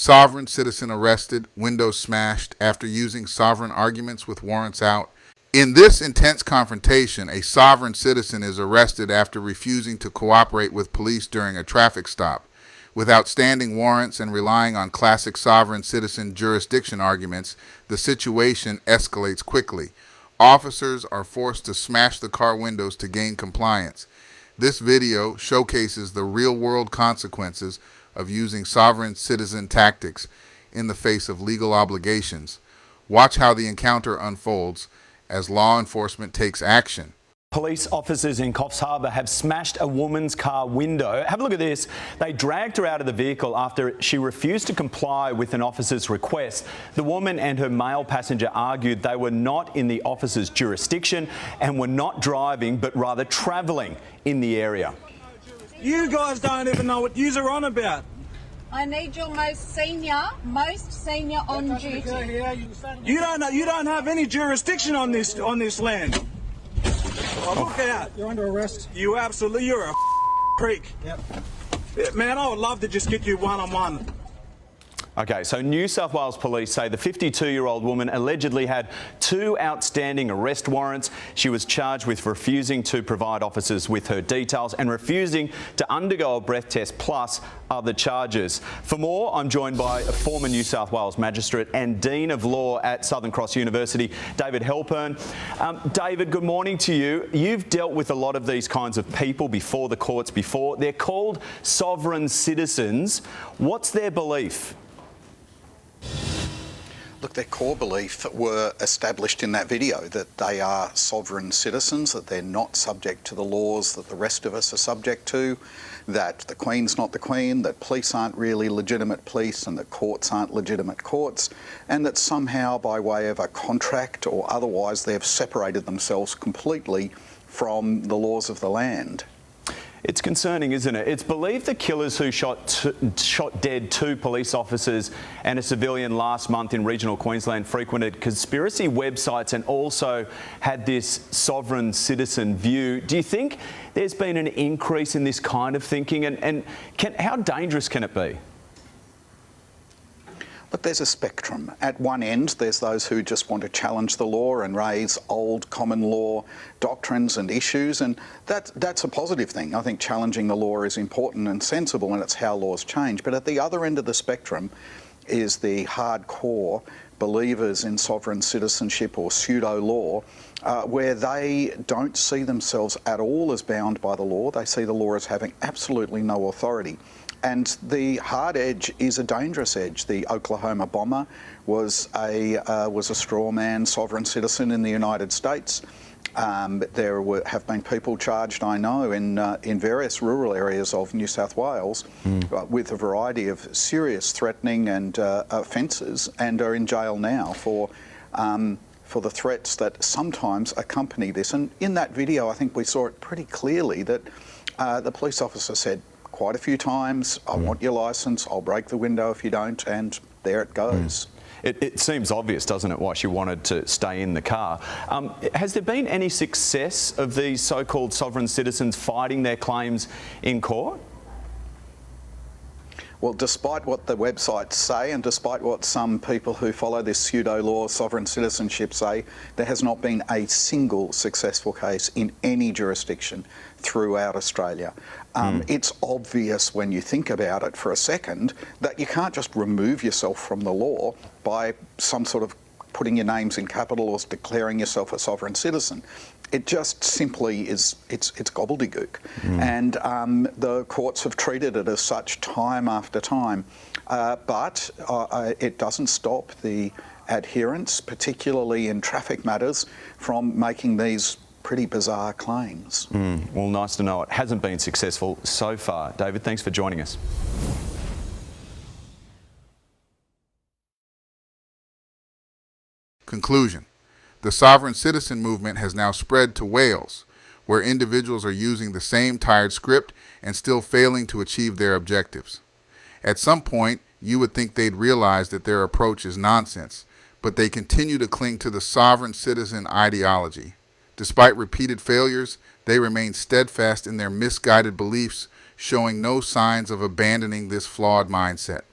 Sovereign citizen arrested, windows smashed after using sovereign arguments with warrants out. In this intense confrontation, a sovereign citizen is arrested after refusing to cooperate with police during a traffic stop. With outstanding warrants and relying on classic sovereign citizen jurisdiction arguments, the situation escalates quickly. Officers are forced to smash the car windows to gain compliance. This video showcases the real-world consequences of using sovereign citizen tactics in the face of legal obligations. Watch how the encounter unfolds as law enforcement takes action. Police officers in Coffs Harbour have smashed a woman's car window. Have a look at this. They dragged her out of the vehicle after she refused to comply with an officer's request. The woman and her male passenger argued they were not in the officer's jurisdiction and were not driving but rather travelling in the area. You guys don't even know what you're on about. I need your most senior on duty. You don't have any jurisdiction on this land. Oh, look out. You're under arrest. You're a freak. Yep. Yeah, man, I would love to just get you one-on-one. Okay, so New South Wales police say the 52-year-old woman allegedly had 2 outstanding arrest warrants. She was charged with refusing to provide officers with her details and refusing to undergo a breath test plus other charges. For more, I'm joined by a former New South Wales magistrate and Dean of Law at Southern Cross University, David Halpern. David, good morning to you. You've dealt with a lot of these kinds of people before the courts before. They're called sovereign citizens. What's their belief? Look, their core belief were established in that video, that they are sovereign citizens, that they're not subject to the laws that the rest of us are subject to, that the Queen's not the Queen, that police aren't really legitimate police and that courts aren't legitimate courts, and that somehow by way of a contract or otherwise they've separated themselves completely from the laws of the land. It's concerning, isn't it? It's believed the killers who shot dead 2 police officers and a civilian last month in regional Queensland frequented conspiracy websites and also had this sovereign citizen view. Do you think there's been an increase in this kind of thinking, and how dangerous can it be? Look, there's a spectrum. At one end, there's those who just want to challenge the law and raise old common law doctrines and issues, and that's a positive thing. I think challenging the law is important and sensible, and it's how laws change. But at the other end of the spectrum is the hardcore believers in sovereign citizenship or pseudo-law, where they don't see themselves at all as bound by the law. They see the law as having absolutely no authority. And the hard edge is a dangerous edge. The Oklahoma bomber was a straw man sovereign citizen in the United States. There have been people charged, I know, in various rural areas of New South Wales with a variety of serious threatening and offences, and are in jail now for the threats that sometimes accompany this. And in that video, I think we saw it pretty clearly that the police officer said quite a few times, I want your licence, I'll break the window if you don't, and there it goes. It seems obvious, doesn't it, why she wanted to stay in the car. Has there been any success of these so-called sovereign citizens fighting their claims in court? Well, despite what the websites say and despite what some people who follow this pseudo-law sovereign citizenship say, there has not been a single successful case in any jurisdiction throughout Australia. It's obvious when you think about it for a second that you can't just remove yourself from the law by some sort of putting your names in capital or declaring yourself a sovereign citizen. It just simply is, it's gobbledygook. And the courts have treated it as such time after time. But it doesn't stop the adherents, particularly in traffic matters, from making these pretty bizarre claims. Well, nice to know it hasn't been successful so far. David, thanks for joining us. Conclusion. The sovereign citizen movement has now spread to Wales, where individuals are using the same tired script and still failing to achieve their objectives. At some point, you would think they'd realize that their approach is nonsense, but they continue to cling to the sovereign citizen ideology. Despite repeated failures, they remain steadfast in their misguided beliefs, showing no signs of abandoning this flawed mindset.